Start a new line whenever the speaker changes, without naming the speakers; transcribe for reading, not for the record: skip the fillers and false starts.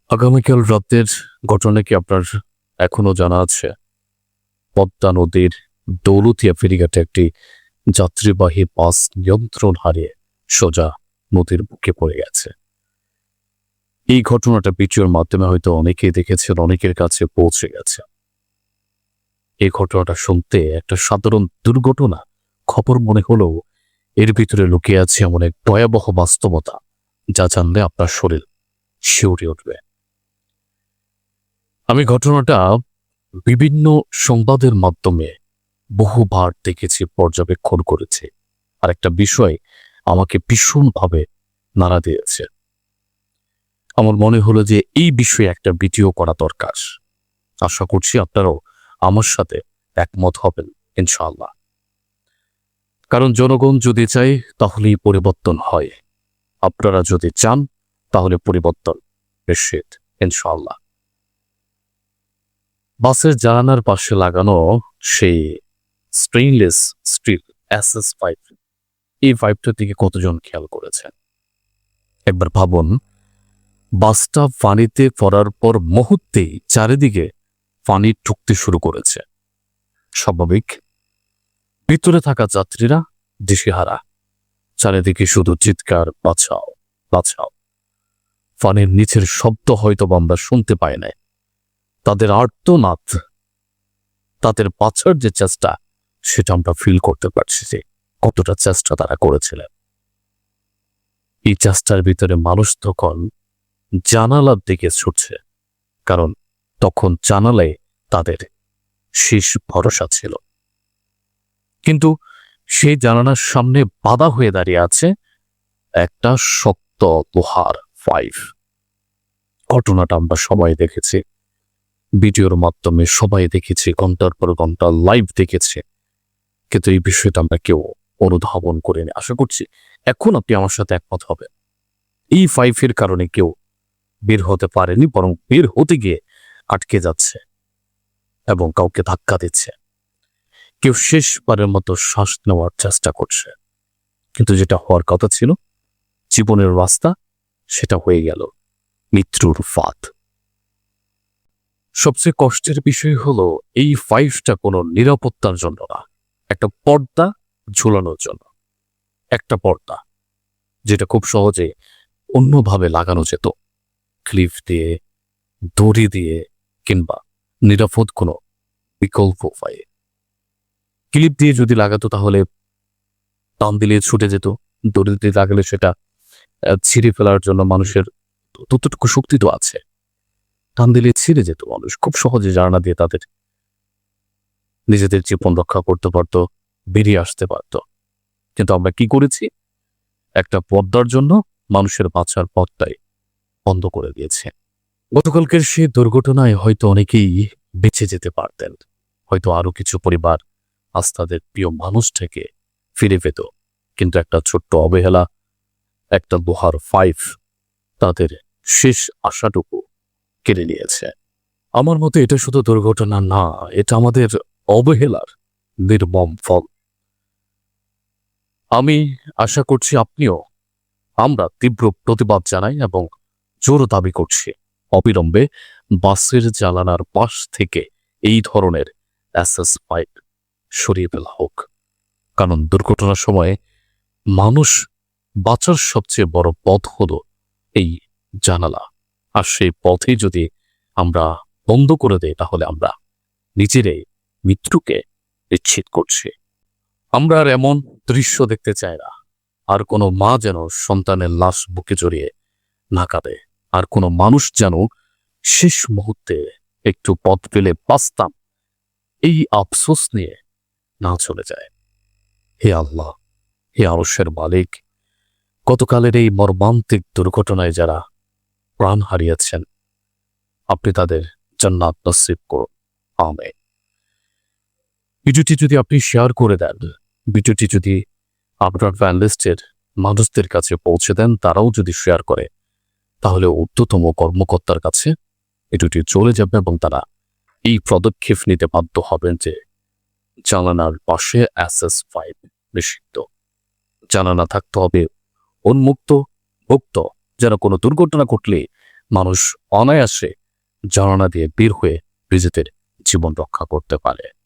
আগামীকাল রাতের ঘটনা কি আপনার এখনো জানা আছে? পদ্মা নদীর দৌলতিয়া ফেরিঘাটে একটি যাত্রীবাহী বাস নিয়ন্ত্রণ হারিয়ে সোজা নদীর বুকে পড়ে গেছে। এই ঘটনাটা ভিডিওর মাধ্যমে হয়তো অনেকেই দেখেছেন, অনেকের কাছে পৌঁছে গেছে। এই ঘটনাটা শুনতে একটা সাধারণ দুর্ঘটনা খবর মনে হলেও এর ভিতরে লুকিয়ে আছে এমন এক ভয়াবহ বাস্তবতা যা জানলে আপনার শরীর শিউরে উঠবে। আমি ঘটনাটা বিভিন্ন সংবাদের মাধ্যমে বহুবার দেখেছি, পর্যবেক্ষণ করেছি। আর একটা বিষয় আমাকে ভীষণভাবে নাড়া দিয়েছে। আমার মনে হলো যে এই বিষয়ে একটা ভিডিও করা দরকার। আশা করছি আপনারাও আমার সাথে একমত হবেন ইনশাআল্লাহ। কারণ জনগণ যদি চায় তাহলেই পরিবর্তন হয়। আপনারা যদি চান তাহলে পরিবর্তন নিশ্চিত ইনশাআল্লাহ। বাসের জানালার পাশে লাগানো সেই স্টেইনলেস স্টিল SS5, এই পাইপটার দিকে কতজন খেয়াল করেছেন? একবার ভাবুন, বাসটা পানিতে পড়ার পর মুহূর্তেই চারিদিকে পানি ঢুকতে শুরু করেছে। স্বাভাবিক, ভিতরে থাকা যাত্রীরা দিশেহারা, চারিদিকে শুধু চিৎকার, বাঁচাও বাঁচাও। পানির নিচের শব্দ হয়তো আমরা শুনতে পাই না, তাদের আর্তনাদ, তাদের বাঁচার যে চেষ্টা সেটা আমরা ফিল করতে পারছি যে কতটা চেষ্টা তারা করেছিলেন। এই চেষ্টার ভিতরে মানুষ তখন জানালার দিকে ছুটছে, কারণ তখন জানালায় তাদের শেষ ভরসা ছিল। কিন্তু সেই জানালার সামনে বাধা হয়ে দাঁড়িয়ে আছে একটা শক্ত লোহার পাইপ। ঘটনাটা আমরা সবাই দেখেছি, ভিডিওর মাধ্যমে সবাই দেখেছি, ঘন্টার পর ঘন্টা লাইভ দেখেছি, কিন্তু এই বিষয়টা আমরা কেউ অনুধাবন করিনি। আশা করছি এখন আপনি আমার সাথে একমত হবেন। এই পাইপের কারণে কেউ বের হতে পারেনি, বরং বের হতে গিয়ে আটকে যাচ্ছে এবং কাউকে ধাক্কা দিচ্ছে। কেউ শেষবারের মতো শ্বাস নেওয়ার চেষ্টা করছে, কিন্তু যেটা হওয়ার কথা ছিল জীবনের রাস্তা, সেটা হয়ে গেল মৃত্যুর ফাঁদ। সবচেয়ে কষ্টের বিষয় হলো এই পাইপটা কোনো নিরাপত্তার জন্য না, একটা পর্দা ঝুলানোর জন্য। একটা পর্দা যেটা খুব সহজে অন্যভাবে লাগানো যেত, ক্লিপ দিয়ে, দড়ি দিয়ে, কিংবা নিরাপদ কোনো বিকল্প উপায়ে। ক্লিপ দিয়ে যদি লাগাতো তাহলে টান দিলে ছুটে যেত, দড়ি দিয়ে লাগালে সেটা ছিঁড়ে ফেলার জন্য মানুষের ততটুকু শক্তি তো আছে, টান দিলে ছিঁড়ে যেত, মানুষ খুব সহজে জানালা দিয়ে তাদের নিজেদের জীবন রক্ষা করতে পারত, বেরিয়ে আসতে পারত। কিন্তু আমরা কি করেছি? একটা পর্দার জন্য মানুষের বাঁচার পথটাই বন্ধ করে দিয়েছে। গতকালকের সেই দুর্ঘটনায় হয়তো অনেকেই বেঁচে যেতে পারতেন, হয়তো আরো কিছু পরিবার আজ তাদের প্রিয় মানুষটাকে ফিরে পেত, কিন্তু একটা ছোট্ট অবহেলা, একটা লোহার পাইপ তাদের শেষ আশাটুকু কেড়ে নিয়েছে। আমার মতে এটা শুধু দুর্ঘটনা না, এটা আমাদের অবহেলার নির্মম ফল। আমি আশা করছি আমরা তীব্র প্রতিবাদ জানাই এবং জোর দাবি করছি অবিলম্বে বাসের জানালার পাশ থেকে এই ধরনের SS5 সরিয়ে ফেলা হোক। কারণ দুর্ঘটনার সময়ে মানুষ বাঁচার সবচেয়ে বড় পথ হলো এই জানালা, আর সেই পথে যদি আমরা বন্ধ করে দেই তাহলে আমরা নিজেরাই মৃত্যুকে নিশ্চিত করছি। আমরা আর এমন দৃশ্য দেখতে চাই না। আর কোনো মা যেন সন্তানের লাশ বুকে জড়িয়ে না কাঁদে, আর কোনো মানুষ যেন শেষ মুহূর্তে একটু পথ পেলে বাঁচতাম এই আফসোস নিয়ে না চলে যায়। হে আল্লাহ, হে আরশের মালিক, গতকালের এই মর্মান্তিক দুর্ঘটনায় যারা প্রাণ হারিয়েছেন, আপনি তাদের জান্নাত নসিব করুন, আমিন। ভিডিওটি যদি আপনি শেয়ার করে দেন, ভিডিওটি যদি আপনার ফ্যান লিস্টের মানুষদের কাছে পৌঁছে দেন, তারাও যদি শেয়ার করে, তাহলে ঊর্ধ্বতম কর্মকর্তার কাছে ভিডিওটি চলে যাবে এবং তারা এই পদক্ষেপ নিতে বাধ্য হবেন যে জানালার পাশে SS5 নিষিদ্ধ। জানালা থাকতে হবে উন্মুক্ত, মুক্ত, যেন কোনো দুর্ঘটনা ঘটলে মানুষ অনায়াসে জানালা দিয়ে বের হয়ে নিজেদের জীবন রক্ষা করতে পারে।